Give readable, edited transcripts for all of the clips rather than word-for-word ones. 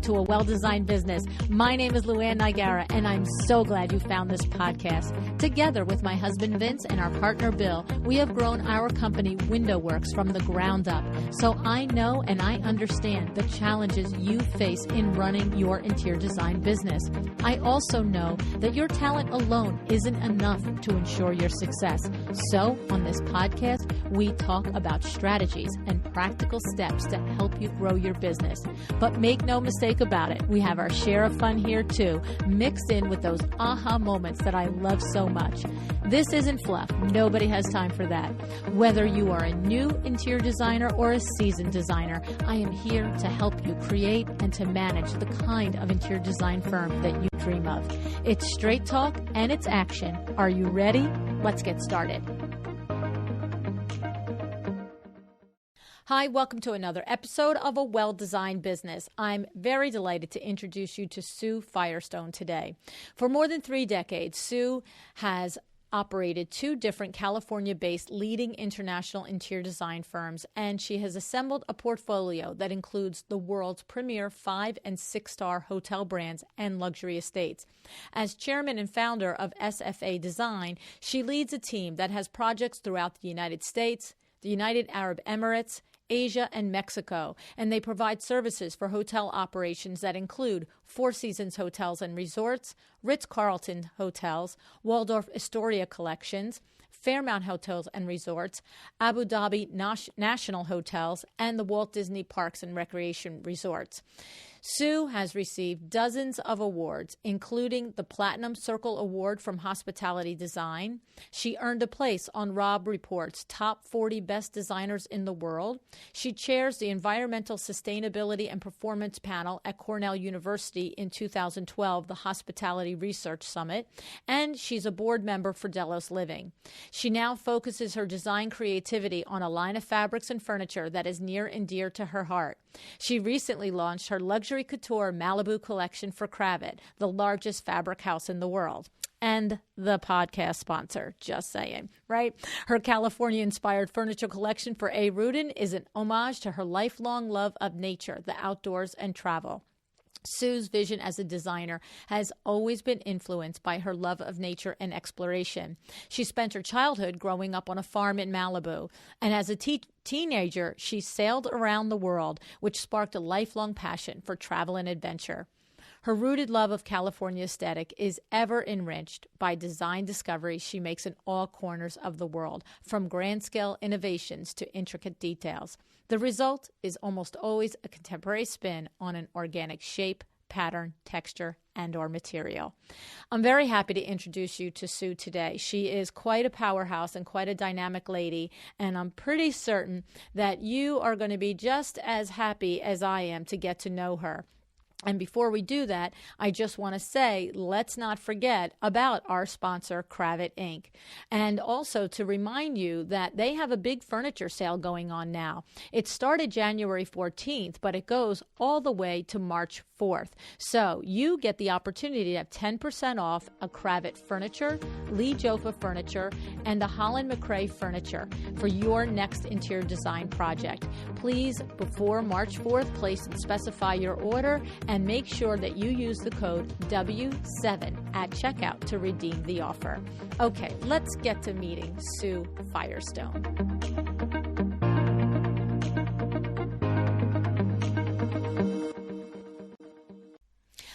to A Well-Designed Business. My name is LuAnn, and I'm so glad you found this podcast. Together with my husband Vince and our partner Bill, we have grown our company WindowWorks from the ground up. So I know and I understand the challenges you face in running your interior design business. I also know that your talent alone isn't enough to ensure your success. So on this podcast, we talk about strategies and practical steps to help you grow your business. But make no mistake about it, we have our share of fun here too, mixed in with those aha moments that I love so much. This isn't fluff. Nobody has time for that. Whether you are a new interior designer or a seasoned designer, I am here to help you create and to manage the kind of interior design firm that you dream of. It's straight talk and it's action. Are you ready? Let's get started. Hi, welcome to another episode of A Well-Designed Business. I'm very delighted to introduce you to Sue Firestone today. For more than 3 decades, Sue has operated 2 different California-based leading international interior design firms, and she has assembled a portfolio that includes the world's premier 5- and 6-star hotel brands and luxury estates. As chairman and founder of SFA Design, she leads a team that has projects throughout the United States, the United Arab Emirates, Asia, and Mexico, and they provide services for hotel operations that include Four Seasons Hotels and Resorts, Ritz-Carlton Hotels, Waldorf Astoria Collections, Fairmount Hotels and Resorts, Abu Dhabi National Hotels, and the Walt Disney Parks and Recreation Resorts. Sue has received dozens of awards, including the Platinum Circle Award from Hospitality Design. She earned a place on Robb Report's Top 40 Best Designers in the World. She chairs the Environmental Sustainability and Performance Panel at Cornell University in 2012, the Hospitality Research Summit, and she's a board member for Delos Living. She now focuses her design creativity on a line of fabrics and furniture that is near and dear to her heart. She recently launched her luxury couture Malibu collection for Kravet, the largest fabric house in the world. And the podcast sponsor, just saying, right? Her California-inspired furniture collection for A. Rudin is an homage to her lifelong love of nature, the outdoors, and travel. Sue's vision as a designer has always been influenced by her love of nature and exploration. She spent her childhood growing up on a farm in Malibu, and as a teenager, she sailed around the world, which sparked a lifelong passion for travel and adventure. Her rooted love of California aesthetic is ever enriched by design discoveries she makes in all corners of the world, from grand-scale innovations to intricate details. The result is almost always a contemporary spin on an organic shape, pattern, texture, and/or material. I'm very happy to introduce you to Sue today. She is quite a powerhouse and quite a dynamic lady, and I'm pretty certain that you are going to be just as happy as I am to get to know her. And before we do that, I just want to say, let's not forget about our sponsor, Kravet, Inc. And also to remind you that they have a big furniture sale going on now. It started January 14th, but it goes all the way to March 4th. So you get the opportunity to have 10% off a Kravet furniture, Lee Joffa furniture, and the Holland McRae furniture for your next interior design project. Please, before March 4th, place and specify your order, and make sure that you use the code W7 at checkout to redeem the offer. Okay, let's get to meeting Sue Firestone.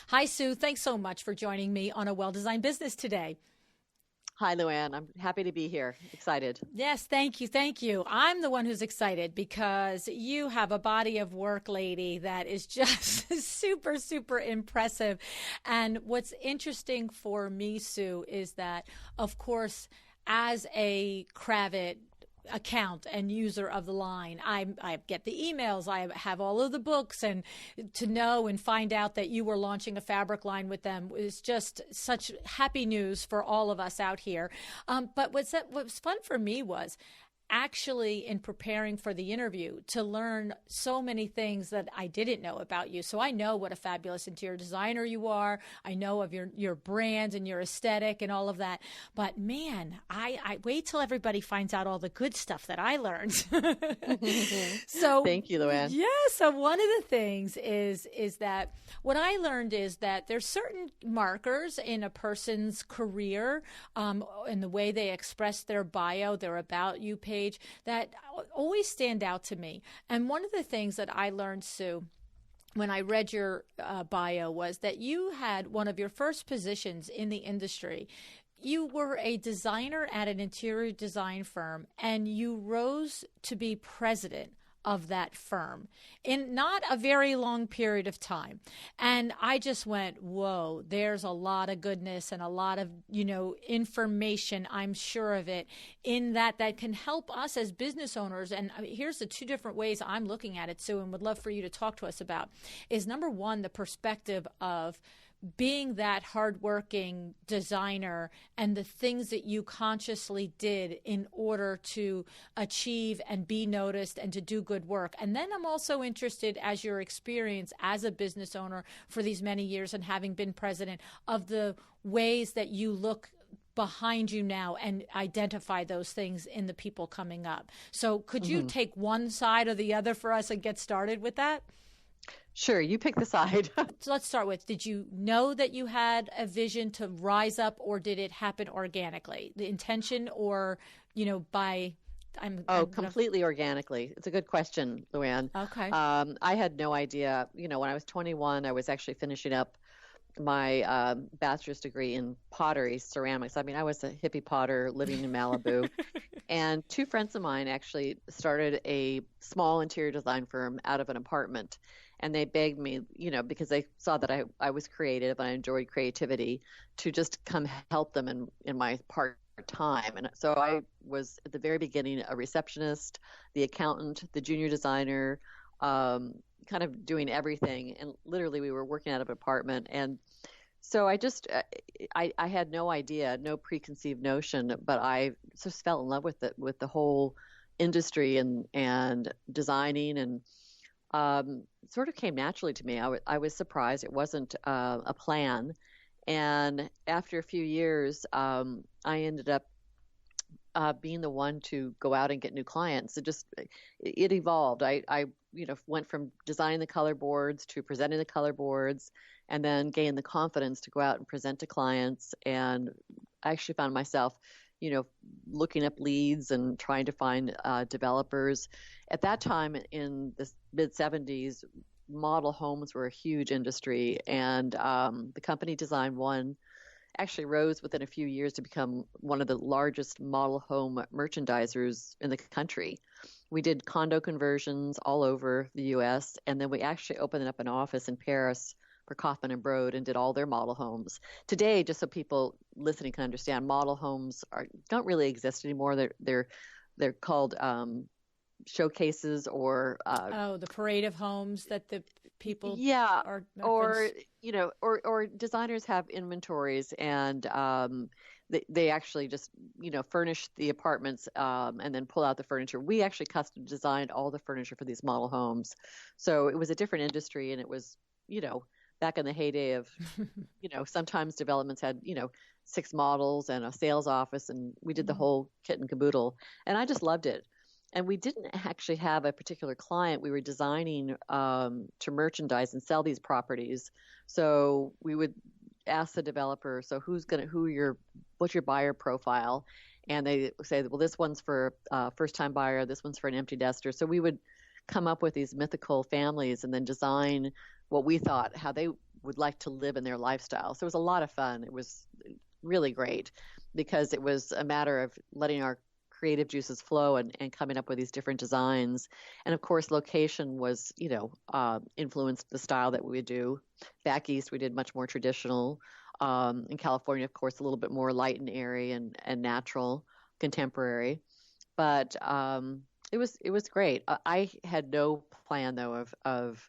Hi, Sue. Thanks so much for joining me on A Well-Designed Business today. Hi, LuAnn. I'm happy to be here. Excited. Yes, thank you. Thank you. I'm the one who's excited because you have a body of work, lady, that is just super, super impressive. And what's interesting for me, Sue, is that, of course, as a Kravet account and user of the line, I get the emails, I have all of the books, and to know and find out that you were launching a fabric line with them is just such happy news for all of us out here. But what was fun for me was, actually in preparing for the interview to learn so many things that I didn't know about you. So I know what a fabulous interior designer you are. I know of your brand and your aesthetic and all of that. But man, I wait till everybody finds out all the good stuff that I learned. So thank you, LuAnn. yeah, so one of the things is that what I learned is that there's certain markers in a person's career, in the way they express their bio, their about you page, that always stand out to me. And one of the things that I learned, Sue, when I read your bio was that you had one of your first positions in the industry. You were a designer at an interior design firm, and you rose to be president of that firm in not a very long period of time. And I just went, whoa, there's a lot of goodness and a lot of, information, I'm sure of it, in that can help us as business owners. And here's the two different ways I'm looking at it, Sue, and would love for you to talk to us about, is number one, the perspective of being that hardworking designer and the things that you consciously did in order to achieve and be noticed and to do good work. And then I'm also interested, as your experience as a business owner for these many years and having been president, of the ways that you look behind you now and identify those things in the people coming up. So could you take one side or the other for us and get started with that? Sure, you pick the side. So let's start with, did you know that you had a vision to rise up, or did it happen organically? The intention, or, by... Completely organically. It's a good question, LuAnn. Okay. I had no idea. When I was 21, I was actually finishing up my bachelor's degree in pottery, ceramics. I mean, I was a hippie potter living in Malibu. And two friends of mine actually started a small interior design firm out of an apartment. And they begged me, because they saw that I was creative and I enjoyed creativity, to just come help them in my part-time. And so I was, at the very beginning, a receptionist, the accountant, the junior designer, kind of doing everything. And literally we were working out of an apartment. And so I just, I had no idea, no preconceived notion, but I just fell in love with it, with the whole industry and designing, and sort of came naturally to me. I was surprised. It wasn't a plan. And after a few years, I ended up being the one to go out and get new clients. It evolved. I went from designing the color boards to presenting the color boards, and then gained the confidence to go out and present to clients. And I actually found myself, looking up leads and trying to find developers. At that time, in the mid-'70s, model homes were a huge industry, and the company Design One actually rose within a few years to become one of the largest model home merchandisers in the country. We did condo conversions all over the U.S., and then we actually opened up an office in Paris for Kaufman and Broad and did all their model homes. Today, just so people listening can understand, model homes don't really exist anymore. They're called showcases, or the parade of homes that the people are or designers have inventories, and they actually just furnish the apartments and then pull out the furniture. We actually custom designed all the furniture for these model homes, so it was a different industry, and it was back in the heyday of sometimes developments had 6 models and a sales office, and we did the whole kit and caboodle, and I just loved it. And we didn't actually have a particular client. We were designing to merchandise and sell these properties. So we would ask the developer, so what's your buyer profile? And they say, well, this one's for a first-time buyer, this one's for an empty nester. So we would come up with these mythical families and then design what we thought, how they would like to live in their lifestyle. So it was a lot of fun. It was really great because it was a matter of letting our creative juices flow and coming up with these different designs. And of course, location was, influenced the style that we would do. Back east, we did much more traditional. In California, of course, a little bit more light and airy and natural, contemporary. But it was great. I had no plan though of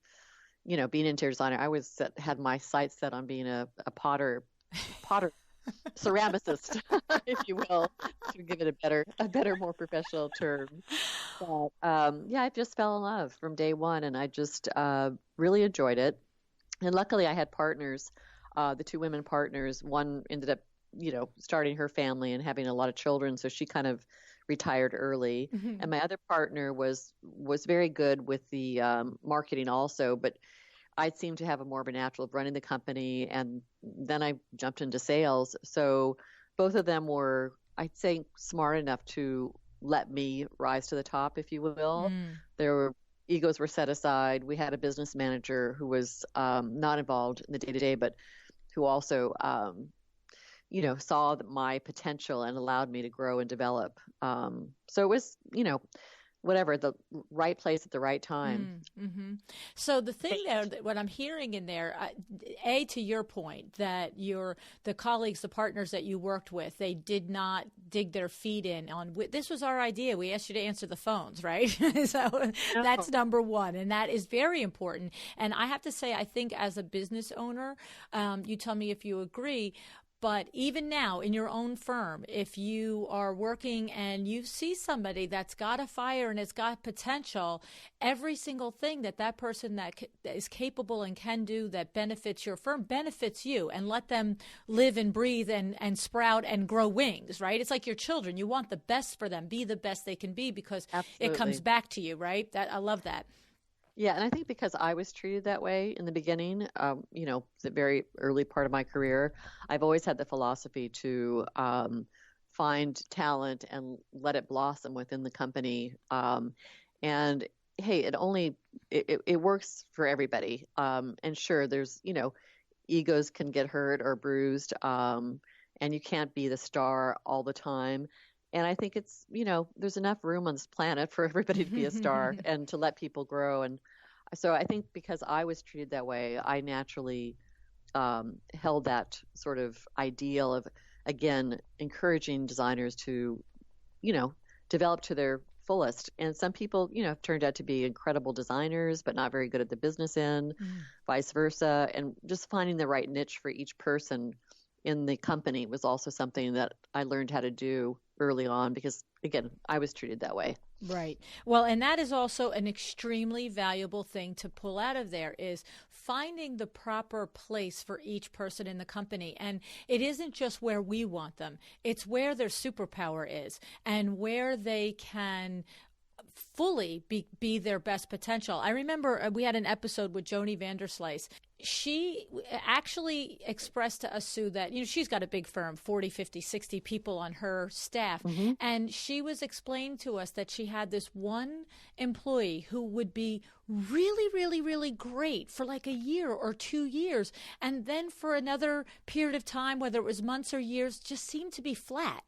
being an interior designer. I had my sights set on being a potter ceramicist, if you will, to give it a better, more professional term. But yeah, I just fell in love from day one, and I just really enjoyed it. And luckily, I had partners, the two women partners. One ended up, starting her family and having a lot of children, so she kind of retired early. Mhm. And my other partner was very good with the marketing also, but I seemed to have a more of a natural of running the company, and then I jumped into sales. So both of them were, I'd say, smart enough to let me rise to the top, if you will. Mm. There were egos were set aside. We had a business manager who was not involved in the day to day, but who also, saw my potential and allowed me to grow and develop. So it was, whatever, the right place at the right time. Mm-hmm. So the thing there, what I'm hearing in there, to your point, that the colleagues, the partners that you worked with, they did not dig their feet in on, this was our idea. We asked you to answer the phones, right? So No. that's number one. And that is very important. And I have to say, I think as a business owner, you tell me if you agree, but even now in your own firm, if you are working and you see somebody that's got a fire and it's got potential, every single thing that person that is capable and can do that benefits your firm benefits you, and let them live and breathe and sprout and grow wings, right? It's like your children. You want the best for them, be the best they can be, because it comes Absolutely. back to you, right? I love that. Yeah, and I think because I was treated that way in the beginning, the very early part of my career, I've always had the philosophy to find talent and let it blossom within the company. And hey, it works for everybody. And sure, there's, egos can get hurt or bruised, and you can't be the star all the time. And I think it's, there's enough room on this planet for everybody to be a star and to let people grow. And so I think because I was treated that way, I naturally held that sort of ideal of, again, encouraging designers to, develop to their fullest. And some people, have turned out to be incredible designers, but not very good at the business end, vice versa. And just finding the right niche for each person in the company was also something that I learned how to do early on because, again, I was treated that way. Right. Well, and that is also an extremely valuable thing to pull out of there, is finding the proper place for each person in the company. And it isn't just where we want them. It's where their superpower is and where they can fully be their best potential. I remember we had an episode with Joni Vanderslice. She actually expressed to us, Sue, that, she's got a big firm, 40, 50, 60 people on her staff. Mm-hmm. And she was explaining to us that she had this one employee who would be really, really, really great for like a year or 2 years. And then for another period of time, whether it was months or years, just seemed to be flat.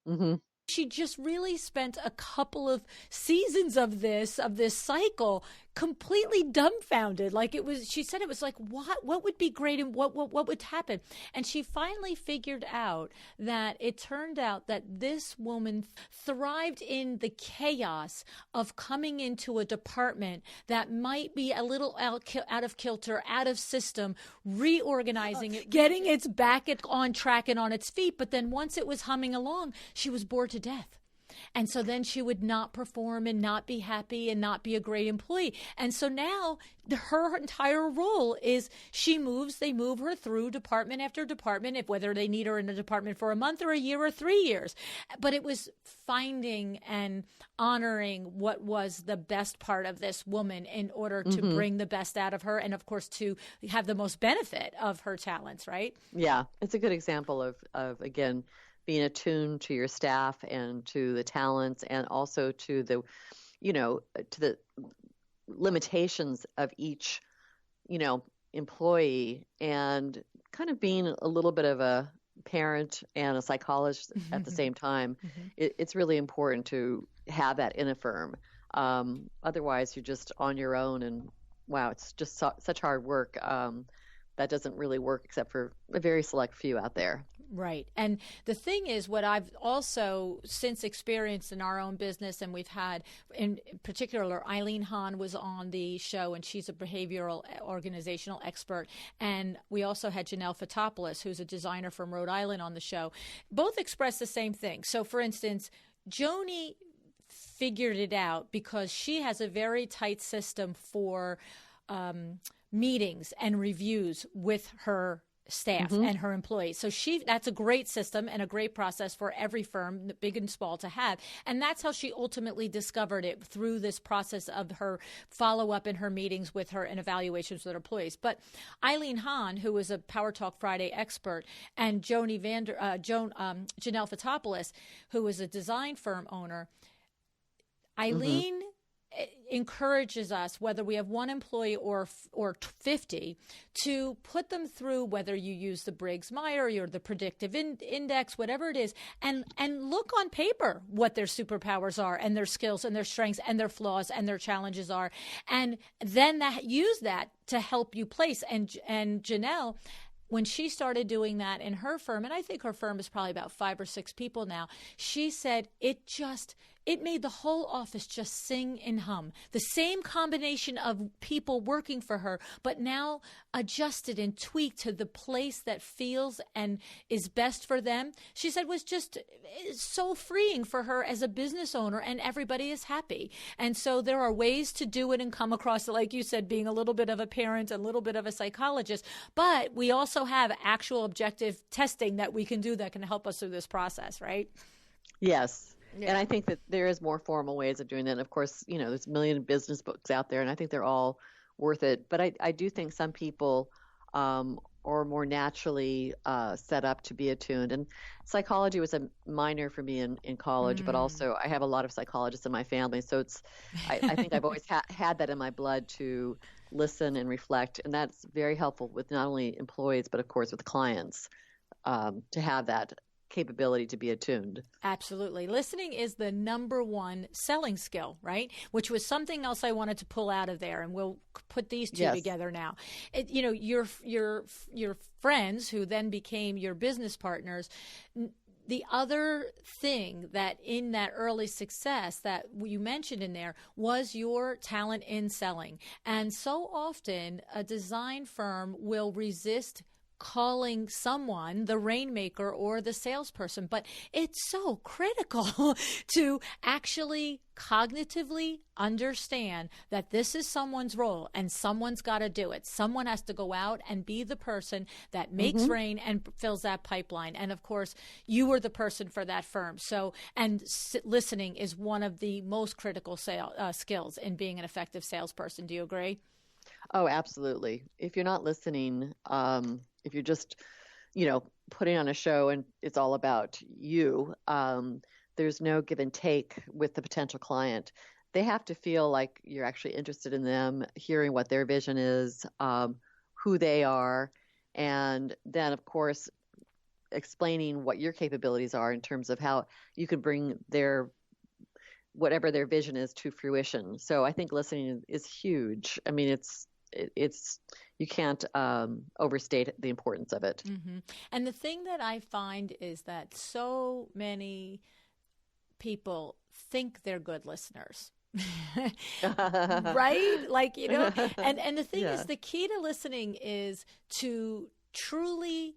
Mm-hmm. She just really spent a couple of seasons of this cycle completely dumbfounded. Like she said it was like, what would be great and what would happen? And she finally figured out that it turned out that this woman thrived in the chaos of coming into a department that might be a little out of kilter, out of system, reorganizing it, getting its back on track and on its feet. But then once it was humming along, she was bored to death. And so then she would not perform and not be happy and not be a great employee. And so now her entire role is they move her through department after department, whether they need her in a department for a month or a year or 3 years. But it was finding and honoring what was the best part of this woman in order to bring the best out of her. And of course, to have the most benefit of her talents, right? Yeah, it's a good example of again, being attuned to your staff and to the talents and also to the, to the limitations of each, employee, and kind of being a little bit of a parent and a psychologist at the same time. It's really important to have that in a firm. Otherwise, you're just on your own, and wow, it's just such hard work. that doesn't really work except for a very select few out there. Right. And the thing is, what I've also since experienced in our own business, and we've had, in particular, Eileen Hahn was on the show, and she's a behavioral organizational expert. And we also had Janelle Fotopoulos, who's a designer from Rhode Island, on the show. Both expressed the same thing. So, for instance, Joni figured it out because she has a very tight system for meetings and reviews with her staff and her employees. So that's a great system and a great process for every firm, big and small, to have. And that's how she ultimately discovered it, through this process of her follow-up in her meetings with her and evaluations with her employees. But Eileen Hahn, who is a Power Talk Friday expert, and Janelle Fotopoulos, who is a design firm owner, Eileen encourages us, whether we have one employee or 50, to put them through, whether you use the Briggs-Meyer or the predictive index, whatever it is, and look on paper what their superpowers are and their skills and their strengths and their flaws and their challenges are, and then use that to help you place. And Janelle, when she started doing that in her firm, and I think her firm is probably about 5 or 6 people now, she said it made the whole office just sing and hum. The same combination of people working for her, but now adjusted and tweaked to the place that feels and is best for them. She said was just so freeing for her as a business owner, and everybody is happy. And so there are ways to do it and come across it, like you said, being a little bit of a parent, a little bit of a psychologist. But we also have actual objective testing that we can do that can help us through this process, right? Yes. Yeah. And I think that there is more formal ways of doing that. And of course, there's a million business books out there, and I think they're all worth it. But I do think some people are more naturally set up to be attuned. And psychology was a minor for me in college, but also I have a lot of psychologists in my family. So I think I've always had that in my blood to listen and reflect. And that's very helpful with not only employees, but of course with clients, to have that capability to be attuned. Absolutely. Listening is the number one selling skill, right? Which was something else I wanted to pull out of there, and we'll put these two together now. Your friends who then became your business partners. The other thing that in that early success that you mentioned in there was your talent in selling. And so often a design firm will resist calling someone the rainmaker or the salesperson, but it's so critical to actually cognitively understand that this is someone's role and someone's got to do it. Someone has to go out and be the person that makes rain and fills that pipeline. And of course, you were the person for that firm. So, and listening is one of the most critical skills in being an effective salesperson. Do you agree? Oh, absolutely. If you're not listening, if you're just, putting on a show and it's all about you, there's no give and take with the potential client. They have to feel like you're actually interested in them, hearing what their vision is, who they are, and then, of course, explaining what your capabilities are in terms of how you can bring whatever their vision is to fruition. So I think listening is huge. I mean, it's you can't overstate the importance of it. And the thing that I find is that so many people think they're good listeners. Right? Like, and the thing is, the key to listening is to truly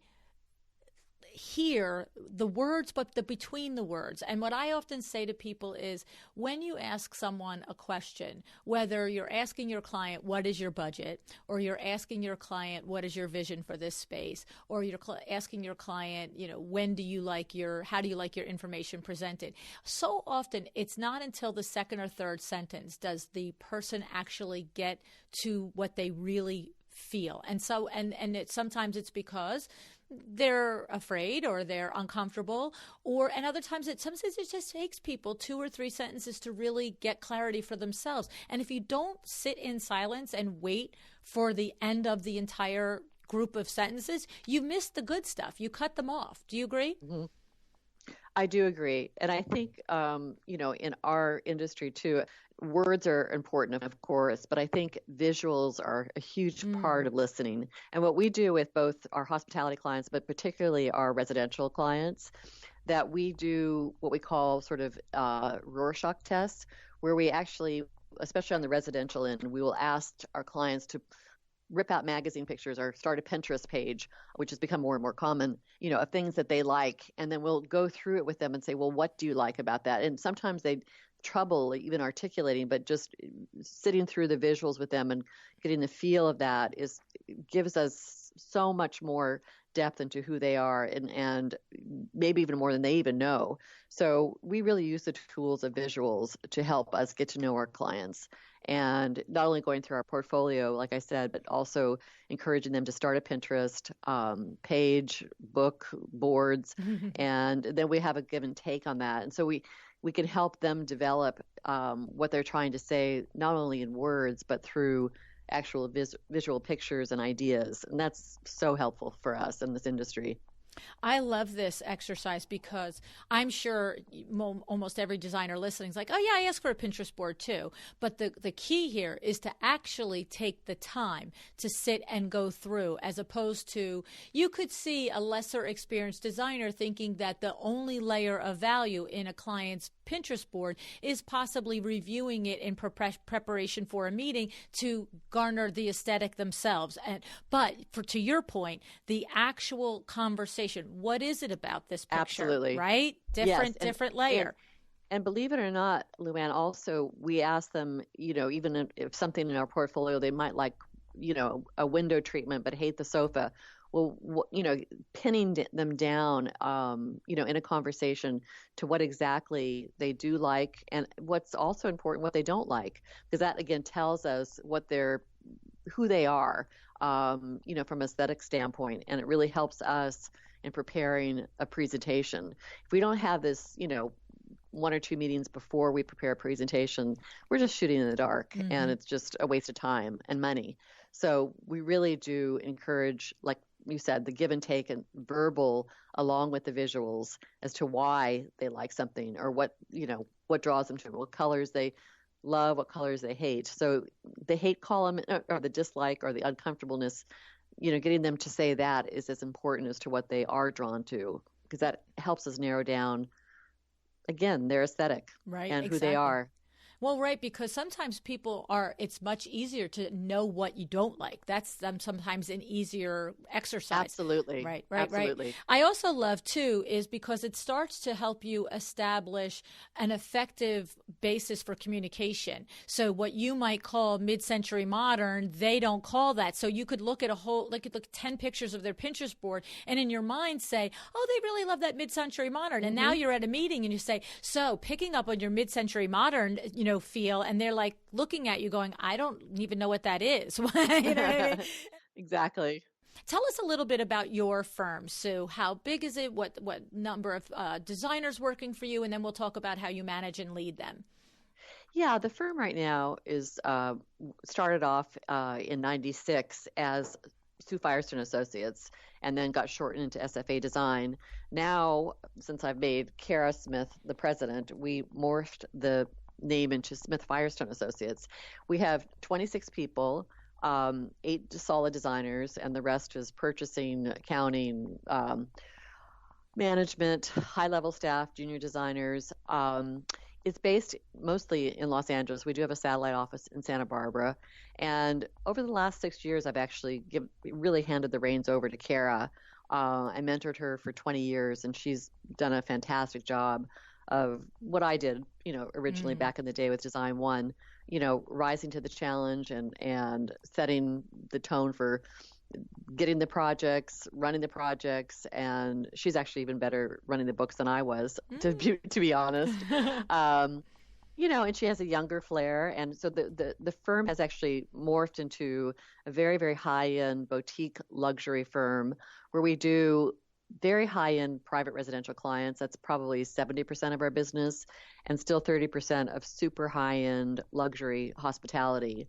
hear the words, but between the words. And what I often say to people is, when you ask someone a question, whether you're asking your client, what is your budget? Or you're asking your client, what is your vision for this space? Or you're asking your client, how do you like your information presented? So often it's not until the second or third sentence does the person actually get to what they really feel. And so, and sometimes it's because they're afraid or they're uncomfortable, and other times sometimes it just takes people 2 or 3 sentences to really get clarity for themselves. And if you don't sit in silence and wait for the end of the entire group of sentences, you miss the good stuff. You cut them off. Do you agree? I do agree. And I think, in our industry too, words are important, of course, but I think visuals are a huge part of listening. And what we do with both our hospitality clients, but particularly our residential clients, that we do what we call sort of Rorschach tests, where we actually, especially on the residential end, we will ask our clients to rip out magazine pictures or start a Pinterest page, which has become more and more common, of things that they like. And then we'll go through it with them and say, well, what do you like about that? And sometimes they trouble even articulating, but just sitting through the visuals with them and getting the feel of that gives us so much more depth into who they are and maybe even more than they even know. So we really use the tools of visuals to help us get to know our clients. And not only going through our portfolio, like I said, but also encouraging them to start a Pinterest page, book, boards, and then we have a give and take on that. And so we can help them develop what they're trying to say, not only in words, but through actual visual pictures and ideas. And that's so helpful for us in this industry. I love this exercise because I'm sure almost every designer listening is like, oh, yeah, I ask for a Pinterest board too. But the key here is to actually take the time to sit and go through, as opposed to you could see a lesser experienced designer thinking that the only layer of value in a client's Pinterest board is possibly reviewing it in preparation for a meeting to garner the aesthetic themselves. But to your point, the actual conversation, what is it about this picture? Absolutely. Right? Different layer. And believe it or not, LuAnn, also we ask them, even if something in our portfolio they might like, a window treatment but hate the sofa. Well, pinning them down, in a conversation to what exactly they do like and what's also important, what they don't like, because that again tells us who they are, from aesthetic standpoint, and it really helps us in preparing a presentation. If we don't have this, one or two meetings before we prepare a presentation, we're just shooting in the dark, and it's just a waste of time and money. So we really do encourage, like you said, the give and take and verbal along with the visuals as to why they like something or what draws them to it, what colors they love, what colors they hate. So the hate column or the dislike or the uncomfortableness, getting them to say that is as important as to what they are drawn to, because that helps us narrow down, again, their aesthetic and who they are. Well, right, because sometimes it's much easier to know what you don't like. That's sometimes an easier exercise. Absolutely. Right. Absolutely. I also love, too, is because it starts to help you establish an effective basis for communication. So what you might call mid-century modern, they don't call that. So you could look at look at 10 pictures of their Pinterest board and in your mind say, oh, they really love that mid-century modern. And now you're at a meeting and you say, so picking up on your mid-century modern, feel, and they're like looking at you going, I don't even know what that is. You know what I mean? Exactly. Tell us a little bit about your firm, Sue. How big is it? What number of designers working for you? And then we'll talk about how you manage and lead them. Yeah, the firm right now is started off in '96 as Sue Firestone Associates, and then got shortened into SFA Design. Now, since I've made Kara Smith the president, we morphed the name into Smith Firestone Associates. We have 26 people, 8 solid designers, and the rest is purchasing, accounting, management, high-level staff, junior designers. It's based mostly in Los Angeles. We do have a satellite office in Santa Barbara. And over the last 6 years, I've actually really handed the reins over to Kara. I mentored her for 20 years, and she's done a fantastic job of what I did, originally back in the day with Design One, rising to the challenge and setting the tone for getting the projects, running the projects, and she's actually even better running the books than I was, to be honest. And she has a younger flair, and so the firm has actually morphed into a very, very high-end boutique luxury firm where we do very high-end private residential clients. That's probably 70% of our business, and still 30% of super high-end luxury hospitality.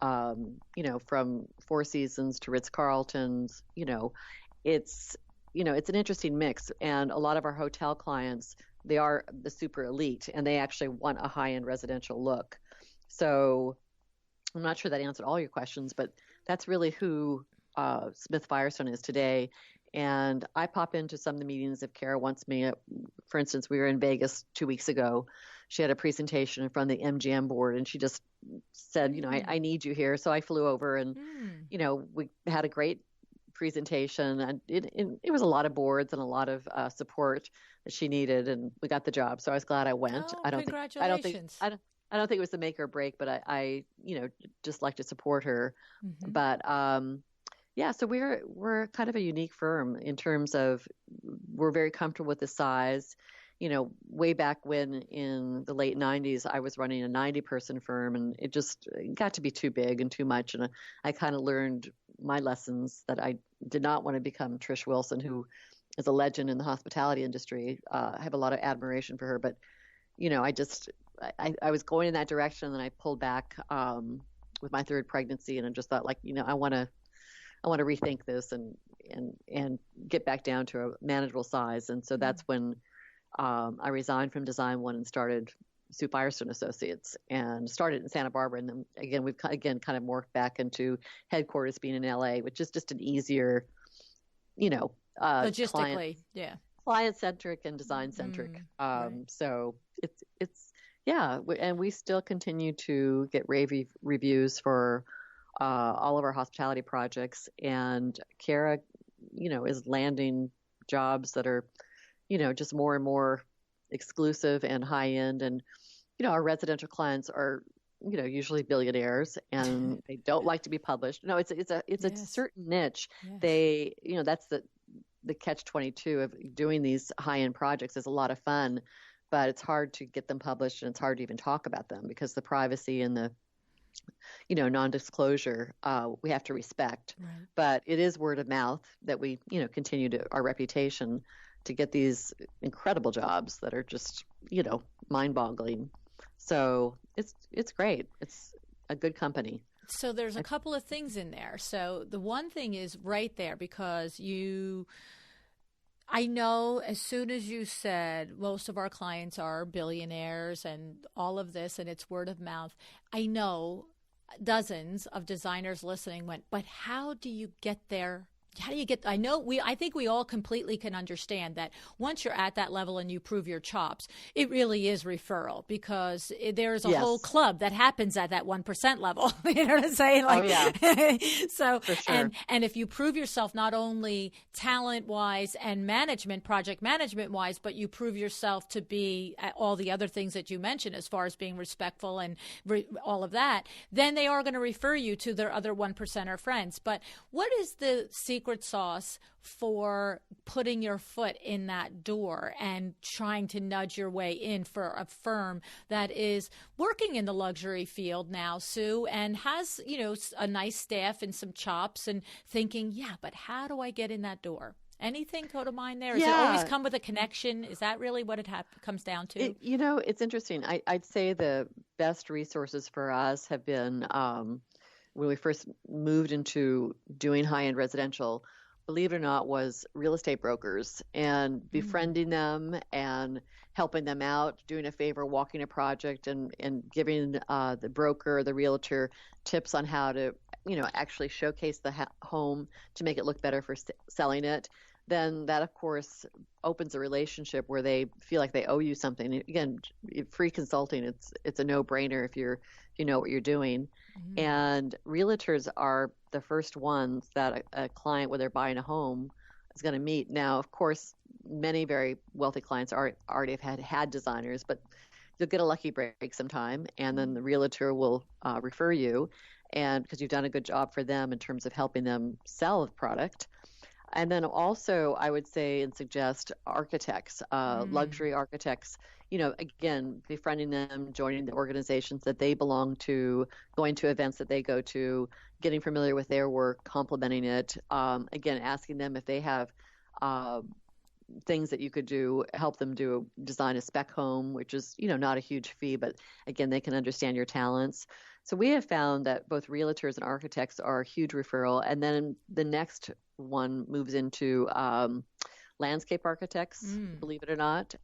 From Four Seasons to Ritz-Carltons. It's an interesting mix, and a lot of our hotel clients they are the super elite, and they actually want a high-end residential look. So I'm not sure that answered all your questions, but that's really who Smith Firestone is today. And I pop into some of the meetings if Kara wants me. For instance, we were in Vegas 2 weeks ago. She had a presentation in front of the MGM board, and she just said, I need you here. So I flew over, and, we had a great presentation, and it was a lot of boards and a lot of support that she needed, and we got the job. So I was glad I went. Oh, congratulations. I don't think it was the make or break, but I just like to support her. Mm-hmm. But yeah, so we're kind of a unique firm in terms of we're very comfortable with the size. Way back when in the late 90s, I was running a 90-person firm, and it just got to be too big and too much. And I kind of learned my lessons that I did not want to become Trish Wilson, who is a legend in the hospitality industry. I have a lot of admiration for her, but I was going in that direction, and then I pulled back with my third pregnancy, and I just thought, I want to rethink this and get back down to a manageable size. And so that's when I resigned from Design One and started Sue Firestone Associates, and started in Santa Barbara. And then again, we've kind of morphed back into headquarters being in LA, which is just an easier, logistically, client centric and design centric. Right. So it's and we still continue to get rave reviews for all of our hospitality projects. And Kara, is landing jobs that are, just more and more exclusive and high end. And, our residential clients are, usually billionaires, and they don't like to be published. No, it's a certain niche. Yes. They, that's the catch-22 of doing these high end projects is a lot of fun, but it's hard to get them published, and it's hard to even talk about them because the privacy and the non-disclosure, we have to respect. Right. But it is word of mouth that we, continue our reputation to get these incredible jobs that are just, mind-boggling. So it's great. It's a good company. So there's a couple of things in there. So the one thing is right there, because I know as soon as you said most of our clients are billionaires and all of this, and it's word of mouth, I know dozens of designers listening went, but how do you get there? How do you get? I think we all completely can understand that once you're at that level and you prove your chops, it really is referral, because there's a whole club that happens at that 1% level. You know what I'm saying? So, for sure. and if you prove yourself not only talent wise and project management wise, but you prove yourself to be all the other things that you mentioned as far as being respectful and all of that, then they are going to refer you to their other 1%er friends. But what is the secret sauce for putting your foot in that door and trying to nudge your way in for a firm that is working in the luxury field now, Sue, and has, a nice staff and some chops, and thinking, but how do I get in that door? Anything go to mind there? Does it always come with a connection? Is that really what it comes down to? It's interesting. I'd say the best resources for us have been when we first moved into doing high-end residential, believe it or not, was real estate brokers, and befriending them and helping them out, doing a favor, walking a project, and giving the broker, the realtor, tips on how to, actually showcase the home to make it look better for selling it. Then that, of course, opens a relationship where they feel like they owe you something. Again, free consulting, it's a no-brainer if you know what you're doing. Mm-hmm. And realtors are the first ones that a client, when they're buying a home, is going to meet. Now, of course, many very wealthy clients already have had designers, but you'll get a lucky break sometime, and then the realtor will refer you, and because you've done a good job for them in terms of helping them sell the product. And then also, I would say and suggest architects, luxury architects, again, befriending them, joining the organizations that they belong to, going to events that they go to, getting familiar with their work, complimenting it. Again, asking them if they have things that you could do, help them design a spec home, which is, not a huge fee, but again, they can understand your talents. So we have found that both realtors and architects are a huge referral. And then the next one moves into landscape architects, believe it or not.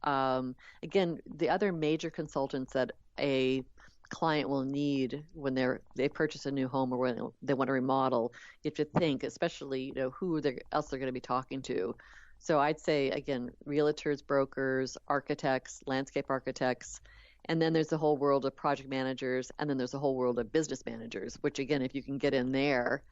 Again, the other major consultants that a client will need when they purchase a new home or when they want to remodel, you have to think, especially, who else they're going to be talking to. So I'd say, again, realtors, brokers, architects, landscape architects, and then there's the whole world of project managers, and then there's the whole world of business managers, which, again, if you can get in there,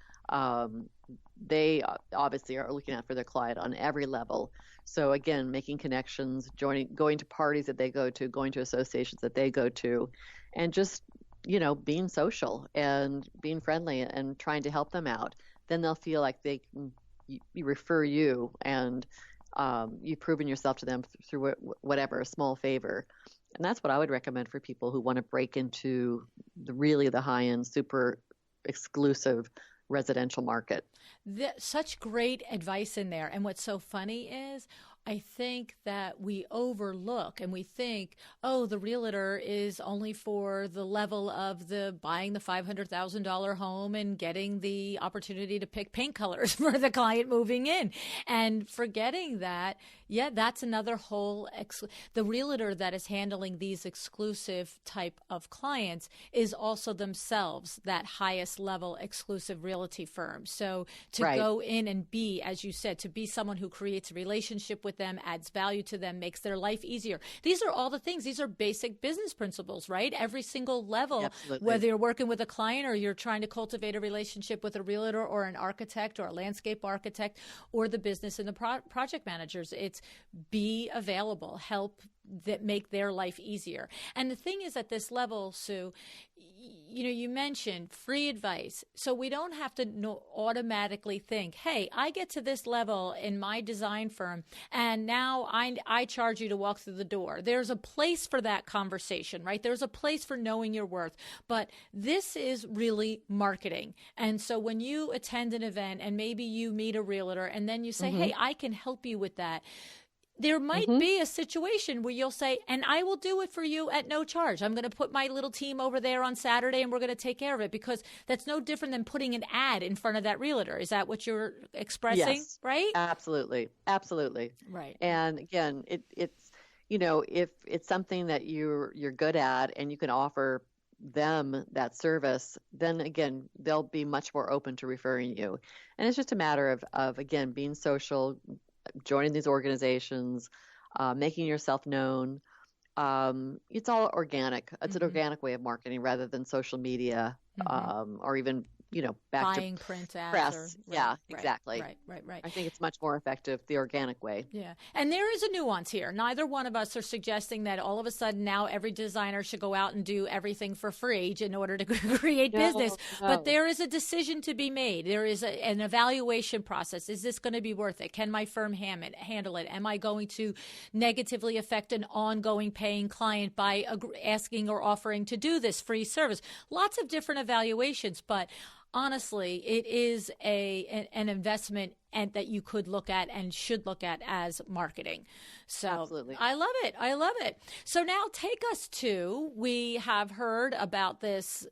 they obviously are looking out for their client on every level. So again, making connections, going to parties that they go to, going to associations that they go to, and just, being social and being friendly and trying to help them out. Then they'll feel like they can refer you, and you've proven yourself to them through whatever, a small favor. And that's what I would recommend for people who want to break into the high-end, super exclusive residential market. Such great advice in there. And what's so funny is I think that we overlook and we think, oh, the realtor is only for the level of buying the $500,000 home and getting the opportunity to pick paint colors for the client moving in, and forgetting that, that's another whole, the realtor that is handling these exclusive type of clients is also themselves that highest level exclusive realty firm. So to go in and be, as you said, to be someone who creates a relationship with them, adds value to them, makes their life easier. These are all the things. These are basic business principles, right? Every single level, Absolutely. Whether you're working with a client or you're trying to cultivate a relationship with a realtor or an architect or a landscape architect or the business and the project managers, it's be available, help that make their life easier. And the thing is, at this level, Sue, you mentioned free advice. So we don't have to automatically think, hey, I get to this level in my design firm and now I charge you to walk through the door. There's a place for that conversation, right? There's a place for knowing your worth. But this is really marketing. And so when you attend an event and maybe you meet a realtor and then you say, hey, I can help you with that, there might be a situation where you'll say, and I will do it for you at no charge. I'm going to put my little team over there on Saturday and we're going to take care of it, because that's no different than putting an ad in front of that realtor. Is that what you're expressing? Yes, right? Absolutely. Absolutely. Right. And again, it's, if it's something that you're good at and you can offer them that service, then again, they'll be much more open to referring you. And it's just a matter of again, being social, joining these organizations, making yourself known. It's all organic. It's an organic way of marketing rather than social media, or even, back buying to print press. ads. Exactly. Right. I think it's much more effective the organic way. Yeah. And there is a nuance here. Neither one of us are suggesting that all of a sudden now every designer should go out and do everything for free in order to create business. No. But there is a decision to be made. There is an evaluation process. Is this going to be worth it? Can my firm handle it? Am I going to negatively affect an ongoing paying client by asking or offering to do this free service? Lots of different evaluations, but honestly, it is an investment and that you could look at and should look at as marketing. So Absolutely. I love it. I love it. So now take us to, we have heard about this.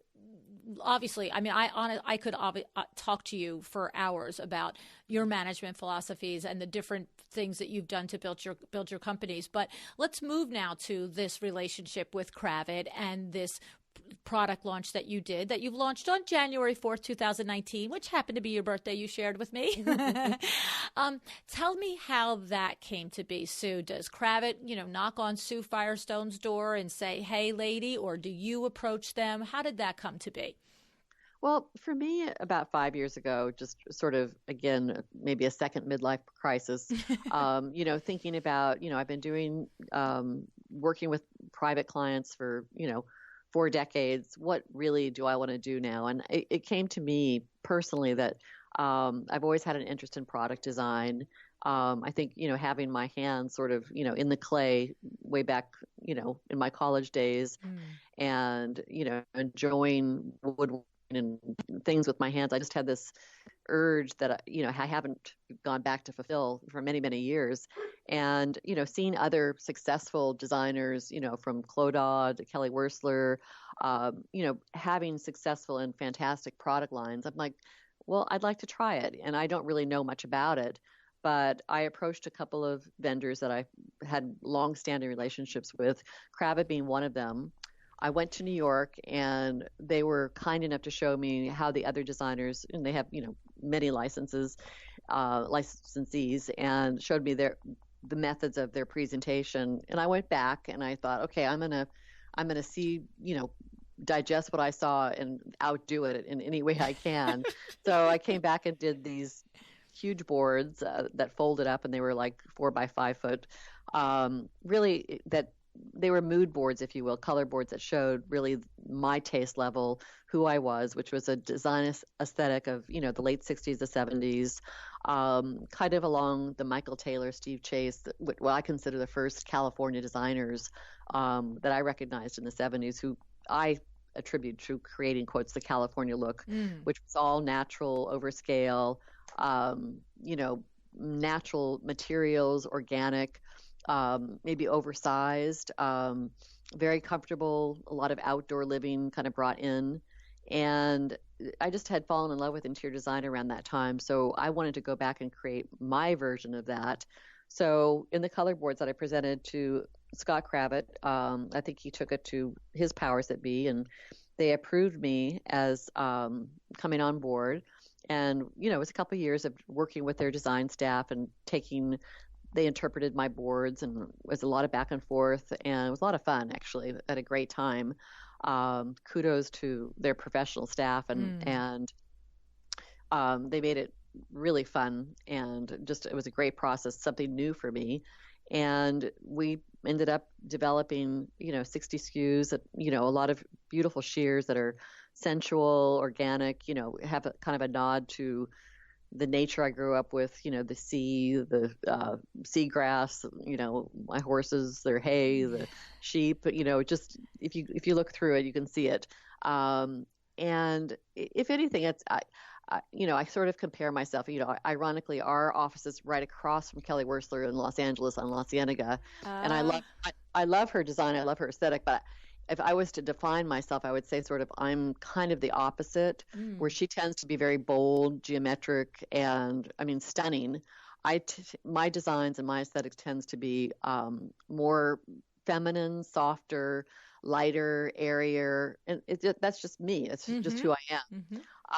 Obviously, I mean, I could talk to you for hours about your management philosophies and the different things that you've done to build your companies. But let's move now to this relationship with Kravet and this product launch that you've launched on January 4th, 2019, which happened to be your birthday, you shared with me. Tell me how that came to be, Sue. Does Kravet, knock on Sue Firestone's door and say, hey, lady, or do you approach them? How did that come to be? Well, for me, about 5 years ago, just sort of, again, maybe a second midlife crisis, thinking about, I've been doing, working with private clients for, 4 decades. What really do I want to do now? And it came to me personally that I've always had an interest in product design. I think, having my hands sort of, in the clay way back, in my college days and, enjoying woodworking and things with my hands. I just had this urge that, I haven't gone back to fulfill for many, many years. And, seeing other successful designers, from Clodagh to Kelly Wearstler, having successful and fantastic product lines, I'm like, well, I'd like to try it. And I don't really know much about it, but I approached a couple of vendors that I had long-standing relationships with, Kravet being one of them. I went to New York, and they were kind enough to show me how the other designers, and they have, many licensees, and showed me the methods of their presentation. And I went back and I thought, okay, I'm gonna see, digest what I saw and outdo it in any way I can. So I came back and did these huge boards that folded up, and they were like 4 by 5 foot. Really, that they were mood boards, if you will, color boards that showed really my taste level, who I was, which was a design aesthetic of, the late 60s to 70s, kind of along the Michael Taylor, Steve Chase, what I consider the first California designers that I recognized in the 70s, who I attribute to creating, quotes, the California look, which was all natural, overscale, natural materials, organic, maybe oversized, very comfortable, a lot of outdoor living kind of brought in. And I just had fallen in love with interior design around that time. So I wanted to go back and create my version of that. So in the color boards that I presented to Scott Kravet, I think he took it to his powers that be, and they approved me as coming on board. And, it was a couple of years of working with their design staff and they interpreted my boards, and it was a lot of back and forth, and it was a lot of fun, actually. At a great time. Kudos to their professional staff, and they made it really fun, and just, it was a great process, something new for me. And we ended up developing, 60 SKUs, a lot of beautiful shears that are sensual, organic, have a kind of a nod to the nature I grew up with, the sea, the seagrass, my horses, their hay, the sheep, just if you look through it, you can see it. And if anything, it's, I sort of compare myself, ironically, our office is right across from Kelly Wearstler in Los Angeles on La Cienega. And I love her design. I love her aesthetic, but if I was to define myself, I would say sort of I'm kind of the opposite, where she tends to be very bold, geometric, and stunning. My designs and my aesthetics tends to be more feminine, softer, lighter, airier, and that's just me. It's just who I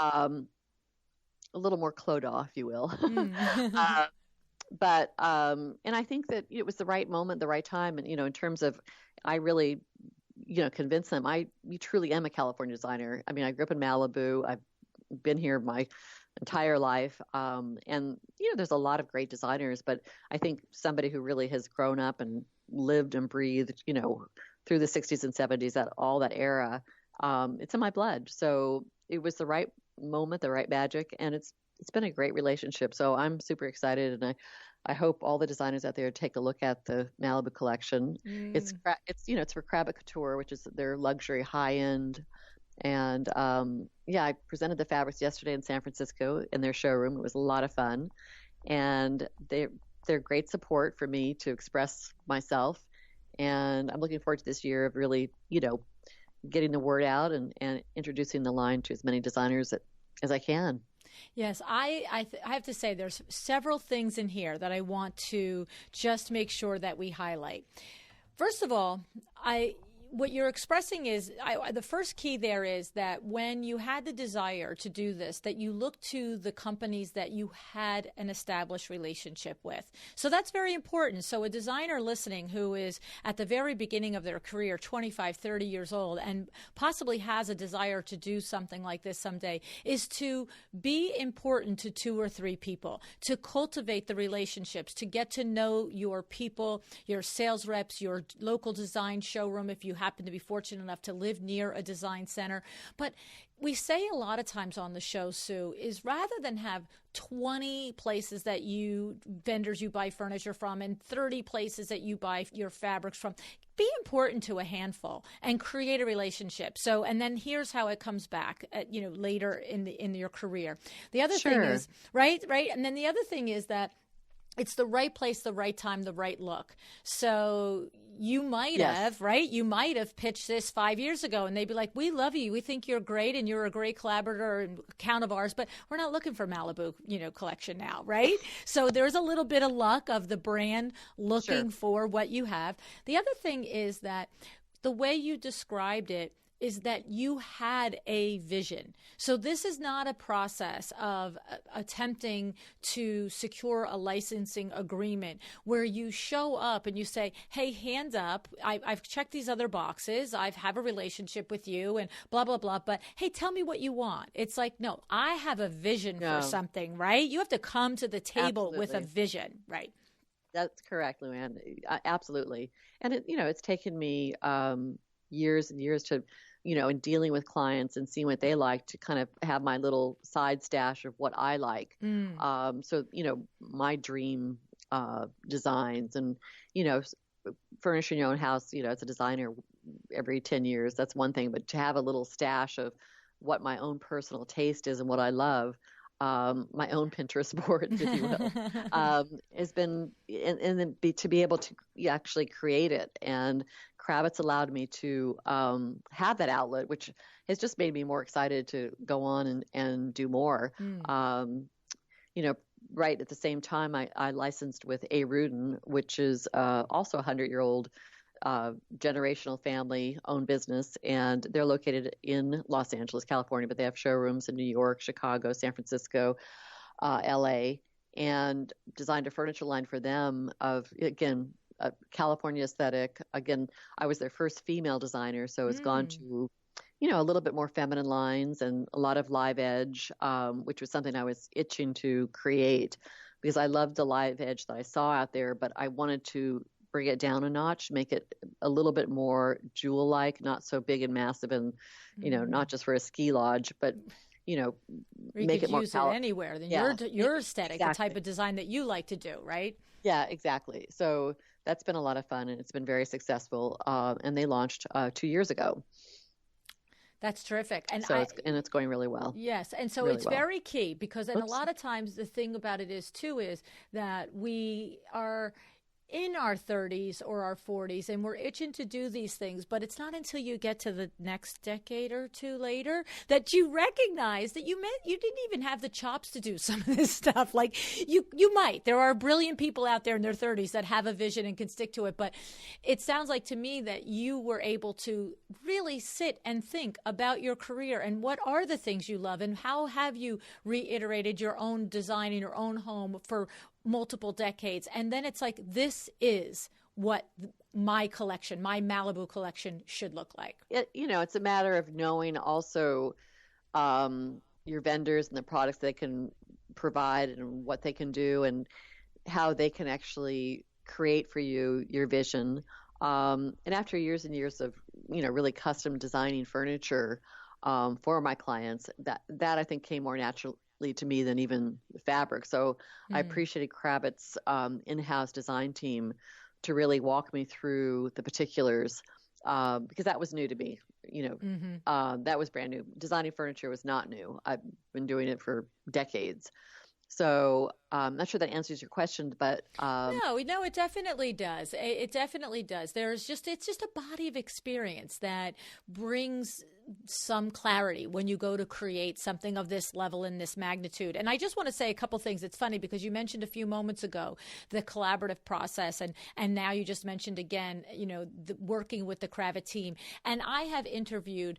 am. A little more Clodagh, if you will. But and I think that it was the right moment, the right time, and in terms of, I really convince them you truly am a California designer. I grew up in Malibu. I've been here my entire life. And there's a lot of great designers, but I think somebody who really has grown up and lived and breathed, through the 60s and 70s, all that era, it's in my blood. So it was the right moment, the right magic, and it's been a great relationship. So I'm super excited, and I hope all the designers out there take a look at the Malibu collection. It's for Kravet Couture, which is their luxury high end. And I presented the fabrics yesterday in San Francisco in their showroom. It was a lot of fun, and they're great support for me to express myself. And I'm looking forward to this year of really, getting the word out and introducing the line to as many designers as I can. Yes, I have to say there's several things in here that I want to just make sure that we highlight. First of all, what you're expressing is, the first key there is that when you had the desire to do this, that you looked to the companies that you had an established relationship with. So that's very important. So a designer listening who is at the very beginning of their career, 25, 30 years old, and possibly has a desire to do something like this someday, is to be important to 2 or 3 people, to cultivate the relationships, to get to know your people, your sales reps, your local design showroom, if you happen to be fortunate enough to live near a design center. But we say a lot of times on the show, Sue, is rather than have 20 places vendors you buy furniture from and 30 places that you buy your fabrics from, be important to a handful and create a relationship. So, and then here's how it comes back, later in your career. The other thing is, right. And then the other thing is that it's the right place, the right time, the right look. So you might Yes. have, right? You might have pitched this 5 years ago and they'd be like, we love you. We think you're great and you're a great collaborator and account of ours, but we're not looking for Malibu, collection now, right? So there's a little bit of luck of the brand looking for what you have. The other thing is that the way you described it is that you had a vision. So this is not a process of attempting to secure a licensing agreement where you show up and you say, hey, hands up, I've checked these other boxes, I have a relationship with you and blah, blah, blah, but hey, tell me what you want. It's like, no, I have a vision for something, right? You have to come to the table with a vision, right? That's correct, LuAnn. Absolutely. And it's taken me years and years to, in dealing with clients and seeing what they like, to kind of have my little side stash of what I like. So, my dream designs and, furnishing your own house, as a designer every 10 years, that's one thing. But to have a little stash of what my own personal taste is and what I love, my own Pinterest board, if you will, has been, and then to be able to actually create it. And Kravet's allowed me to have that outlet, which has just made me more excited to go on and do more. Right at the same time, I licensed with A. Rudin, which is also a 100-year-old generational family-owned business, and they're located in Los Angeles, California, but they have showrooms in New York, Chicago, San Francisco, LA, and designed a furniture line for them of, again, a California aesthetic. Again, I was their first female designer, so it's gone to, a little bit more feminine lines and a lot of live edge, which was something I was itching to create because I loved the live edge that I saw out there, but I wanted to bring it down a notch, make it a little bit more jewel-like, not so big and massive and, not just for a ski lodge, but, make it more use it anywhere. Then your aesthetic, exactly. The type of design that you like to do, right? Yeah, exactly. So that's been a lot of fun and it's been very successful. And they launched 2 years ago. That's terrific. And so it's going really well. Yes. And so it's very key because, and a lot of times the thing about it is that we are in our 30s or our 40s and we're itching to do these things, but it's not until you get to the next decade or two later that you recognize that you didn't even have the chops to do some of this stuff. Like you might. There are brilliant people out there in their 30s that have a vision and can stick to it, but it sounds like to me that you were able to really sit and think about your career and what are the things you love and how have you reiterated your own design in your own home for multiple decades. And then it's like, this is what my collection, my Malibu collection should look like. It's a matter of knowing also your vendors and the products they can provide and what they can do and how they can actually create for you your vision. And after years and years of, really custom designing furniture for my clients, that I think came more naturally to me than even the fabric. So I appreciated Kravet's in-house design team to really walk me through the particulars because that was new to me. That was brand new. Designing furniture was not new. I've been doing it for decades. So I'm not sure that answers your question, but no, it definitely does. It definitely does. It's just a body of experience that brings some clarity when you go to create something of this level and this magnitude. And I just want to say a couple things. It's funny because you mentioned a few moments ago the collaborative process, and now you just mentioned again, working with the Kravet team. And I have interviewed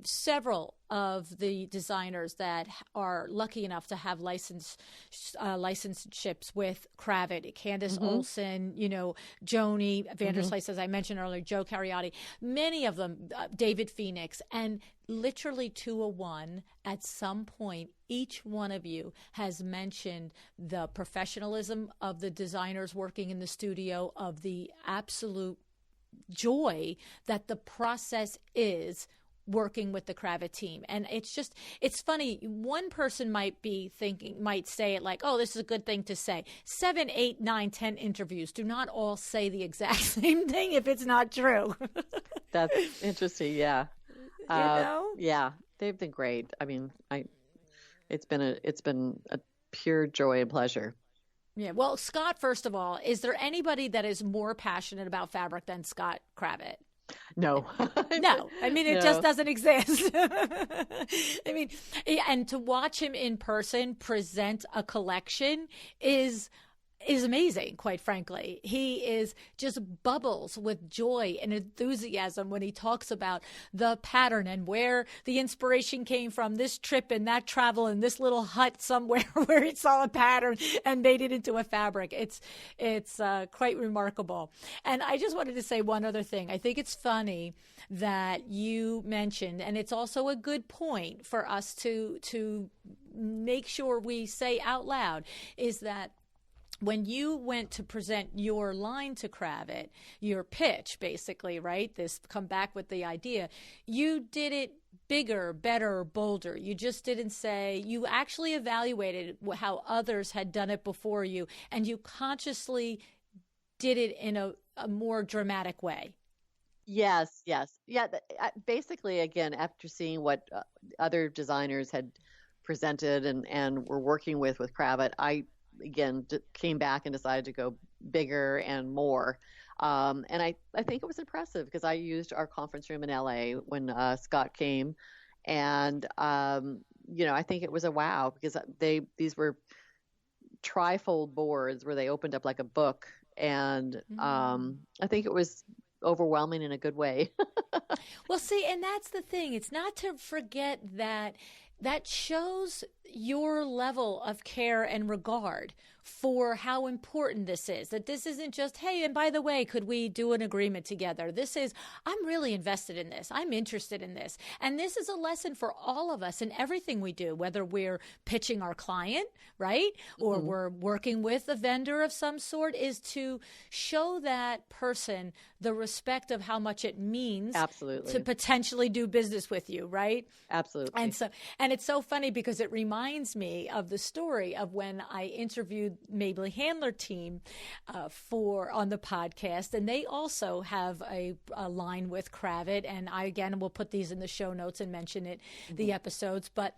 several of the designers that are lucky enough to have licensedships with Kravet, Candace Olson, Joni Vanderslice, as I mentioned earlier, Joe Cariotti, many of them, David Phoenix, and literally to a one, at some point, each one of you has mentioned the professionalism of the designers working in the studio, of the absolute joy that the process is working with the Kravet team. And it's funny. One person might say it like, oh, this is a good thing to say. 7, 8, 9, 10 interviews do not all say the exact same thing if it's not true. That's interesting. Yeah. Yeah, they've been great. I mean, it's been a pure joy and pleasure. Yeah. Well, Scott, first of all, is there anybody that is more passionate about fabric than Scott Kravet? No. No, I mean, it just No. doesn't exist. I mean, and to watch him in person present a collection is amazing, quite frankly. He is just bubbles with joy and enthusiasm when he talks about the pattern and where the inspiration came from, this trip and that travel and this little hut somewhere where he saw a pattern and made it into a fabric. It's quite remarkable. And I just wanted to say one other thing. I think it's funny that you mentioned, and it's also a good point for us to make sure we say out loud, is that when you went to present your line to Kravet, your pitch, basically, right? This come back with the idea, you did it bigger, better, bolder. You just didn't say, you actually evaluated how others had done it before you, and you consciously did it in a more dramatic way. Yes, yes. Yeah, basically, again, after seeing what other designers had presented and were working with Kravet, I again came back and decided to go bigger and more. And I think it was impressive because I used our conference room in LA when Scott came. And, I think it was a wow because these were trifold boards where they opened up like a book. And I think it was overwhelming in a good way. Well, see, and that's the thing. It's not to forget that shows your level of care and regard for how important this is. That this isn't just, hey, and by the way, could we do an agreement together? This is, I'm really invested in this. I'm interested in this. And this is a lesson for all of us in everything we do, whether we're pitching our client, right? Or we're working with a vendor of some sort, is to show that person the respect of how much it means Absolutely. to potentially do business with you, right? Absolutely. And it's so funny because it reminds me of the story of when I interviewed Mabley Handler team on the podcast, and they also have a line with Kravet, and I again will put these in the show notes and mention it the episodes, but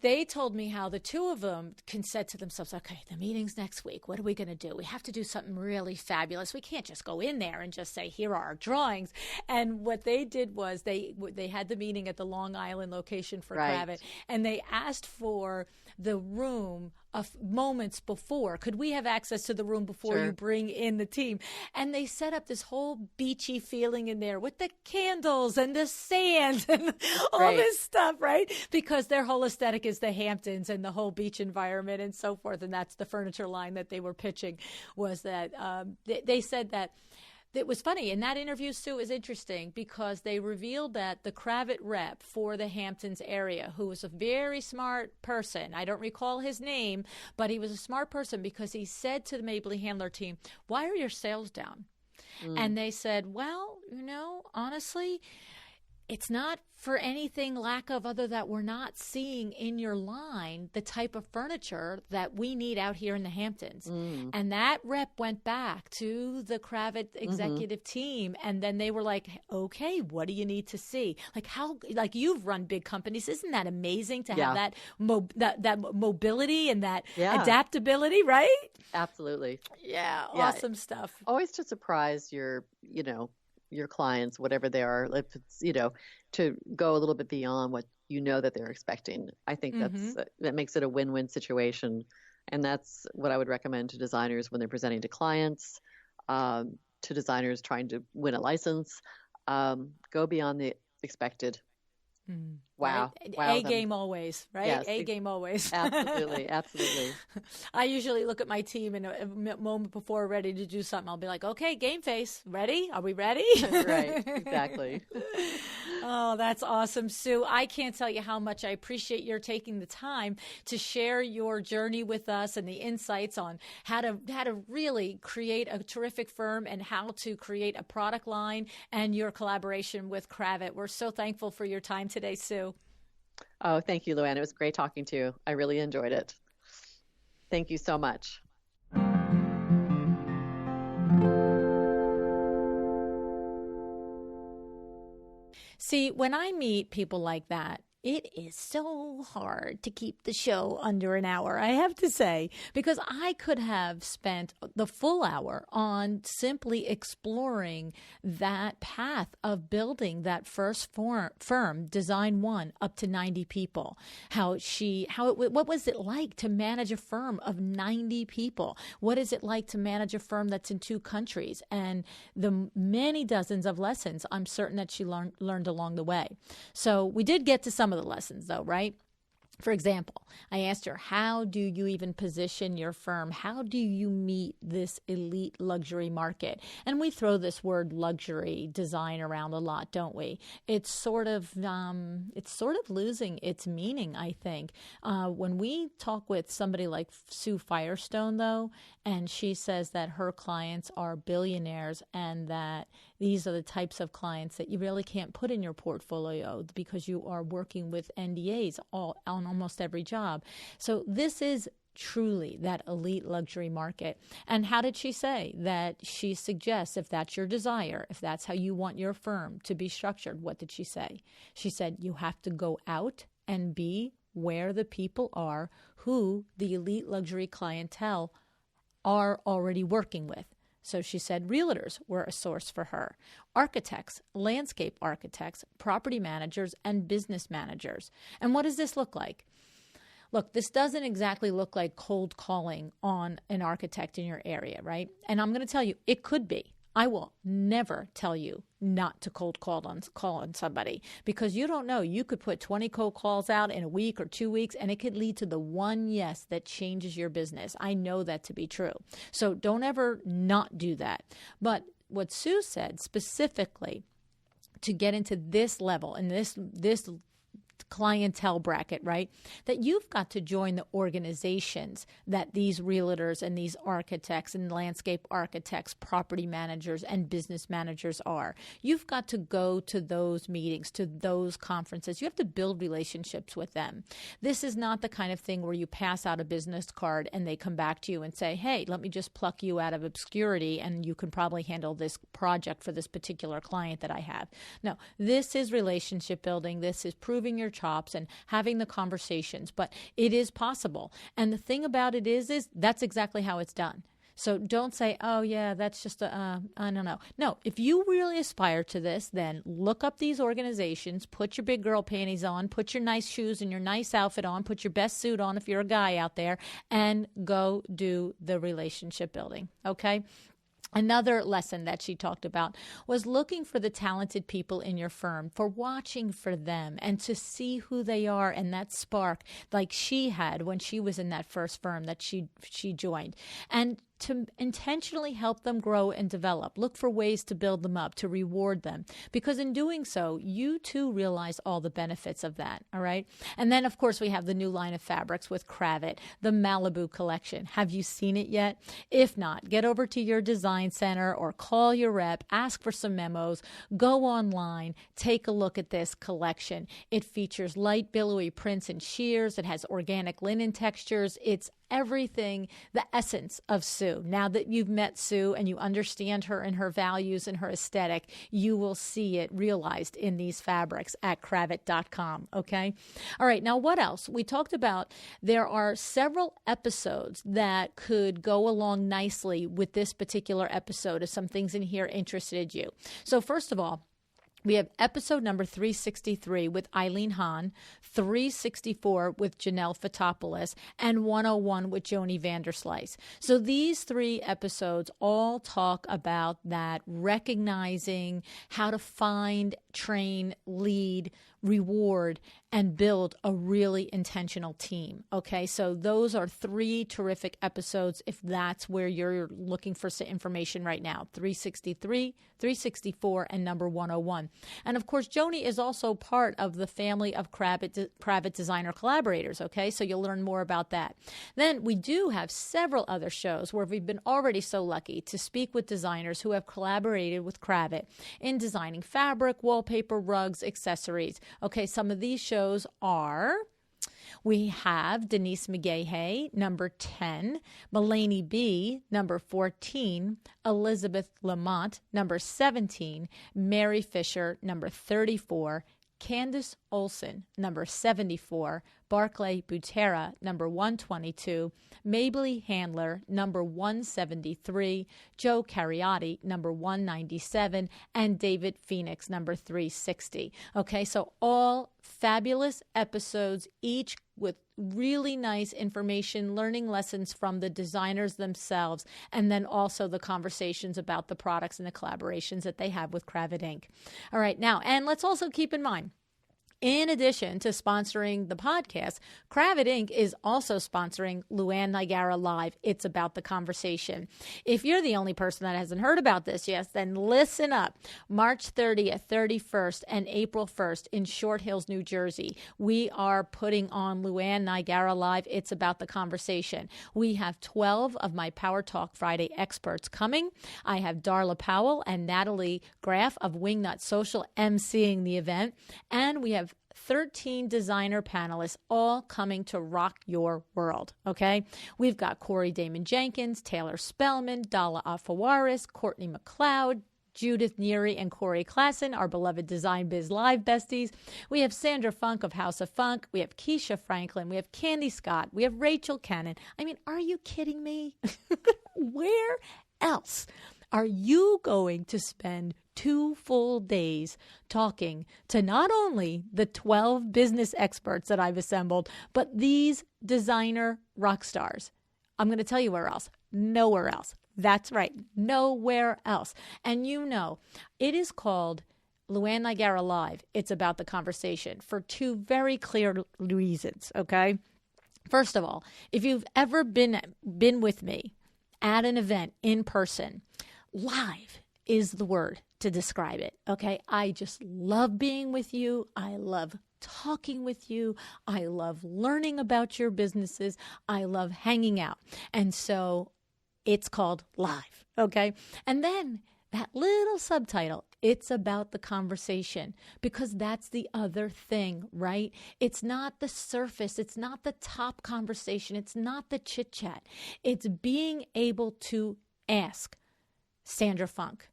they told me how the two of them said to themselves, okay, the meeting's next week. What are we going to do? We have to do something really fabulous. We can't just go in there and just say, here are our drawings. And what they did was they had the meeting at the Long Island location for Kravet, and they asked for the room moments before. Could we have access to the room before you bring in the team? And they set up this whole beachy feeling in there with the candles and the sand and all this stuff, right? Because their whole aesthetic is the Hamptons and the whole beach environment and so forth. And that's the furniture line that they were pitching, was that they said that. It was funny. In that interview, Sue, is interesting because they revealed that the Kravet rep for the Hamptons area, who was a very smart person, I don't recall his name, but he was a smart person because he said to the Mabley Handler team, why are your sales down? And they said, well, honestly, it's not for anything lack of other that we're not seeing in your line the type of furniture that we need out here in the Hamptons. And that rep went back to the Kravet executive team, and then they were like, okay, what do you need to see? Like you've run big companies. Isn't that amazing to have that mobility and that adaptability, right? Absolutely. Yeah, awesome stuff. Always to surprise your clients, whatever they are, if it's, to go a little bit beyond what that they're expecting. I think that makes it a win-win situation. And that's what I would recommend to designers when they're presenting to clients, to designers trying to win a license. Go beyond the expected. Wow. Right? Wow. A game always, right? Yes, game always. Absolutely. Absolutely. I usually look at my team and a moment before we're ready to do something, I'll be like, okay, game face. Ready? Are we ready? Right. Exactly. Oh, that's awesome, Sue. I can't tell you how much I appreciate your taking the time to share your journey with us and the insights on how to really create a terrific firm and how to create a product line and your collaboration with Kravet. We're so thankful for your time today, Sue. Oh, thank you, LuAnn. It was great talking to you. I really enjoyed it. Thank you so much. See, when I meet people like that, It is so hard to keep the show under an hour, I have to say, because I could have spent the full hour on simply exploring that path of building that first firm, Design One, up to 90 people. What was it like to manage a firm of 90 people? What is it like to manage a firm that's in 2 countries? And the many dozens of lessons I'm certain that she learned along the way. So we did get to some of the lessons, though, right? For example, I asked her, how do you even position your firm? How do you meet this elite luxury market? And we throw this word luxury design around a lot, don't we? It's sort of losing its meaning, I think. When we talk with somebody like Sue Firestone, though, and she says that her clients are billionaires and that these are the types of clients that you really can't put in your portfolio because you are working with NDAs on almost every job. So this is truly that elite luxury market. And how did she say that she suggests, if that's your desire, if that's how you want your firm to be structured, what did she say? She said, you have to go out and be where the people are who the elite luxury clientele are already working with. So she said realtors were a source for her, architects, landscape architects, property managers, and business managers. And what does this look like? Look, this doesn't exactly look like cold calling on an architect in your area, right? And I'm going to tell you, it could be. I will never tell you not to cold call on somebody because you don't know. You could put 20 cold calls out in a week or 2 weeks, and it could lead to the one yes that changes your business. I know that to be true. So don't ever not do that. But what Sue said specifically to get into this level and this clientele bracket, right? That you've got to join the organizations that these realtors and these architects and landscape architects, property managers and business managers are. You've got to go to those meetings, to those conferences. You have to build relationships with them. This is not the kind of thing where you pass out a business card and they come back to you and say, hey, let me just pluck you out of obscurity and you can probably handle this project for this particular client that I have. No, this is relationship building. This is proving your chops and having the conversations, but it is possible. And the thing about it is that's exactly how it's done. So don't say, oh, yeah, that's just I don't know. No, if you really aspire to this, then look up these organizations, put your big girl panties on, put your nice shoes and your nice outfit on, put your best suit on if you're a guy out there, and go do the relationship building, okay? Another lesson that she talked about was looking for the talented people in your firm, for watching for them and to see who they are and that spark like she had when she was in that first firm that she joined. And to intentionally help them grow and develop. Look for ways to build them up, to reward them. Because in doing so, you too realize all the benefits of that, all right? And then, of course, we have the new line of fabrics with Kravet, the Malibu collection. Have you seen it yet? If not, get over to your design center or call your rep, ask for some memos, go online, take a look at this collection. It features light billowy prints and sheers. It has organic linen textures. It's everything, the essence of Sue. Now that you've met Sue and you understand her and her values and her aesthetic, you will see it realized in these fabrics at Kravet.com, okay? All right, now what else? We talked about there are several episodes that could go along nicely with this particular episode if some things in here interested you. So first of all, we have episode number 363 with Eileen Hahn, 364 with Janelle Fotopoulos, and 101 with Joni Vanderslice. So these 3 episodes all talk about that, recognizing how to find, train, lead, reward, and build a really intentional team. Okay, so those are 3 terrific episodes if that's where you're looking for some information right now. 363, 364, and number 101. And of course, Joni is also part of the family of Kravet designer collaborators. Okay, so you'll learn more about that. Then we do have several other shows where we've been already so lucky to speak with designers who have collaborated with Kravet in designing fabric, wallpaper, rugs, accessories. Okay, some of these shows are, we have Denise McGahey, number 10, Mulaney B, number 14, Elizabeth Lamont, number 17, Mary Fisher, number 34, Candace Olson, number 74, Barclay Butera, number 122, Mabley Handler, number 173, Joe Cariotti, number 197, and David Phoenix, number 360. Okay, so all fabulous episodes, each with really nice information, learning lessons from the designers themselves, and then also the conversations about the products and the collaborations that they have with Kravet Inc. All right, now, and let's also keep in mind, in addition to sponsoring the podcast, Kravet Inc. is also sponsoring LuAnn Nigara Live. It's about the conversation. If you're the only person that hasn't heard about this yet, then listen up. March 30th, 31st, and April 1st in Short Hills, New Jersey, we are putting on LuAnn Nigara Live. It's about the conversation. We have 12 of my Power Talk Friday experts coming. I have Darla Powell and Natalie Graff of Wingnut Social emceeing the event, and we have 13 designer panelists all coming to rock your world, okay? We've got Corey Damon Jenkins, Taylor Spellman, Dala Afawaris, Courtney McLeod, Judith Neary, and Corey Klassen, our beloved Design Biz Live besties. We have Sandra Funk of House of Funk. We have Keisha Franklin. We have Candy Scott. We have Rachel Cannon. I mean, are you kidding me? Where else are you going to spend 2 full days talking to not only the 12 business experts that I've assembled, but these designer rock stars? I'm going to tell you where else. Nowhere else. That's right. Nowhere else. And you know, it is called LuAnn Nigara Live. It's about the conversation for 2 very clear reasons, okay? First of all, if you've ever been with me at an event in person, live is the word to describe it, okay? I just love being with you. I love talking with you. I love learning about your businesses. I love hanging out. And so it's called live, okay? And then that little subtitle, it's about the conversation, because that's the other thing, right? It's not the surface. It's not the top conversation. It's not the chit chat. It's being able to ask Sandra Funk,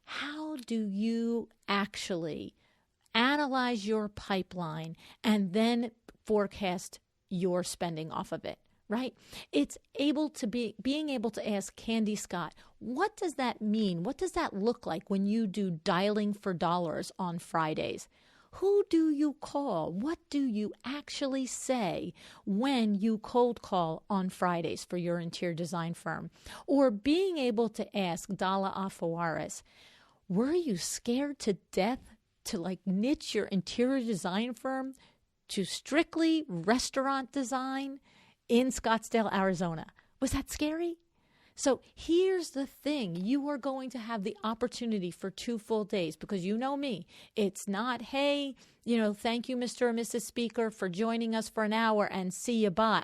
how do you actually analyze your pipeline and then forecast your spending off of it, right? It's being able to ask Candy Scott, what does that mean? What does that look like when you do dialing for dollars on Fridays? Who do you call? What do you actually say when you cold call on Fridays for your interior design firm? Or being able to ask Dala Afawaris, were you scared to death to niche your interior design firm to strictly restaurant design in Scottsdale, Arizona? Was that scary? So here's the thing. You are going to have the opportunity for 2 full days, because you know me. It's not, hey, thank you, Mr. or Mrs. Speaker, for joining us for an hour and see you bye.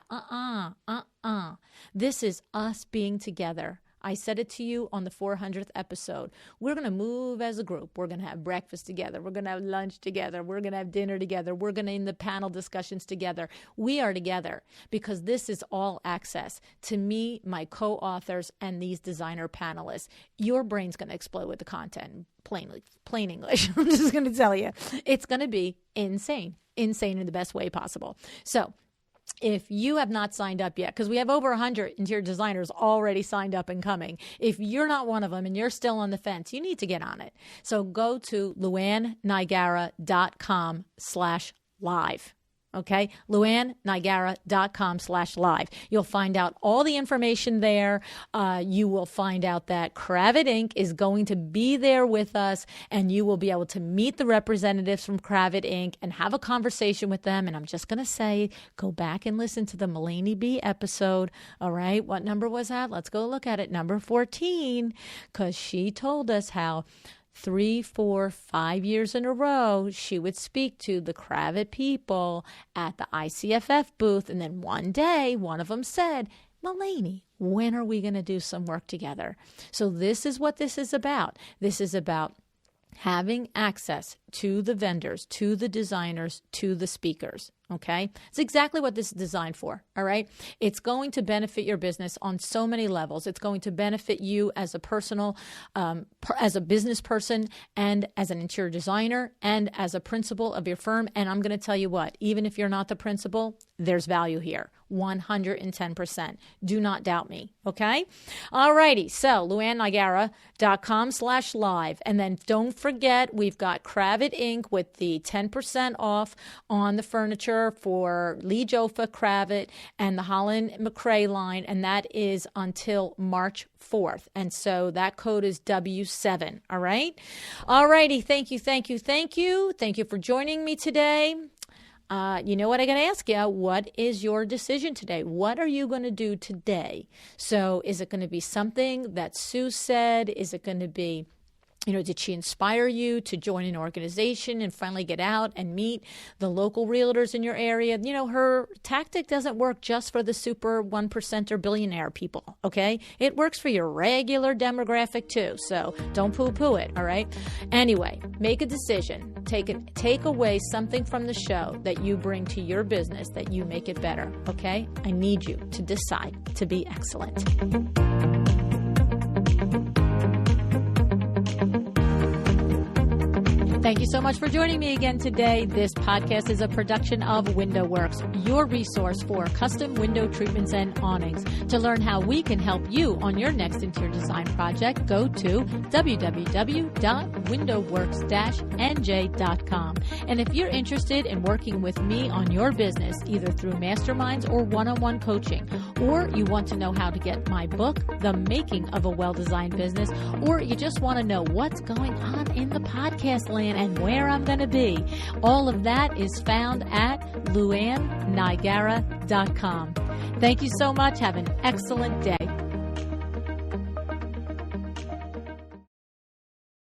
This is us being together. I said it to you on the 400th episode. We're going to move as a group. We're going to have breakfast together. We're going to have lunch together. We're going to have dinner together. We're going to in the panel discussions together. We are together because this is all access to me, my co-authors, and these designer panelists. Your brain's going to explode with the content. Plain English. I'm just going to tell you. It's going to be insane in the best way possible. So, if you have not signed up yet, because we have over 100 interior designers already signed up and coming. If you're not one of them and you're still on the fence, you need to get on it. So go to LuAnnNigara.com/live. Okay, LuAnnNigara.com/live. You'll find out all the information there. You will find out that Kravet Inc. is going to be there with us, and you will be able to meet the representatives from Kravet Inc. and have a conversation with them. And I'm just going to say, go back and listen to the Mulaney B episode. All right, what number was that? Let's go look at it. Number 14, because she told us how 3, 4, 5 years in a row, she would speak to the Kravet people at the ICFF booth. And then one day, one of them said, Mulaney, when are we going to do some work together? So this is what this is about. This is about having access to the vendors, to the designers, to the speakers. Okay. It's exactly what this is designed for. All right. It's going to benefit your business on so many levels. It's going to benefit you as a personal, as a business person, and as an interior designer, and as a principal of your firm. And I'm going to tell you what, even if you're not the principal, there's value here. 110%. Do not doubt me. Okay. All righty. So LuAnnNiagara.com/live. And then don't forget, we've got Kravet Inc. with the 10% off on the furniture for Lee Joffa Kravet and the Holland McRae line. And that is until March 4th. And so that code is W7. All right. All righty. Thank you. Thank you. Thank you. Thank you for joining me today. You know what I got to ask you? What is your decision today? What are you going to do today? So is it going to be something that Sue said? Is it going to be, did she inspire you to join an organization and finally get out and meet the local realtors in your area? Her tactic doesn't work just for the super 1% or billionaire people, okay? It works for your regular demographic too, so don't poo-poo it, all right? Anyway, make a decision. Take away something from the show that you bring to your business, that you make it better, okay? I need you to decide to be excellent. Thank you so much for joining me again today. This podcast is a production of WindowWorks, your resource for custom window treatments and awnings. To learn how we can help you on your next interior design project, go to www.windowworks-nj.com. And if you're interested in working with me on your business, either through masterminds or one-on-one coaching, or you want to know how to get my book, The Making of a Well-Designed Business, or you just want to know what's going on in the podcast land and where I'm going to be, all of that is found at LuAnnNiagara.com. Thank you so much. Have an excellent day.